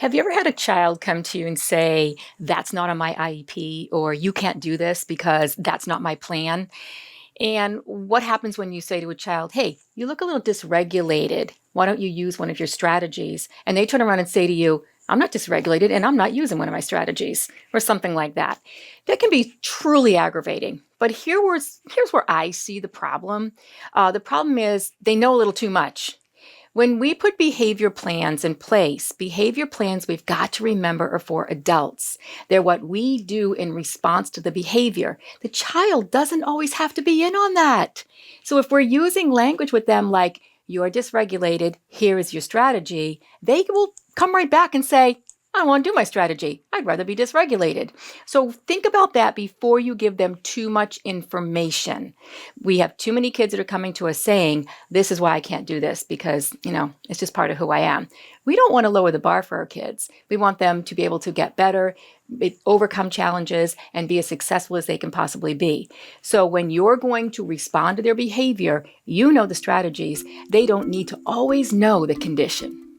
Have you ever had a child come to you and say, that's not on my IEP, or you can't do this because that's not my plan? And what happens when you say to a child, hey, you look a little dysregulated. Why don't you use one of your strategies? And they turn around and say to you, I'm not dysregulated and I'm not using one of my strategies, or something like that. That can be truly aggravating. But here's where I see the problem. The problem is they know a little too much. When we put behavior plans in place, behavior plans we've got to remember are for adults. They're what we do in response to the behavior. The child doesn't always have to be in on that. So if we're using language with them like, you're dysregulated, here is your strategy, they will come right back and say, I don't want to do my strategy. I'd rather be dysregulated. So think about that before you give them too much information. We have too many kids that are coming to us saying, this is why I can't do this because, it's just part of who I am. We don't want to lower the bar for our kids. We want them to be able to get better, overcome challenges, and be as successful as they can possibly be. So when you're going to respond to their behavior, you know the strategies. They don't need to always know the condition.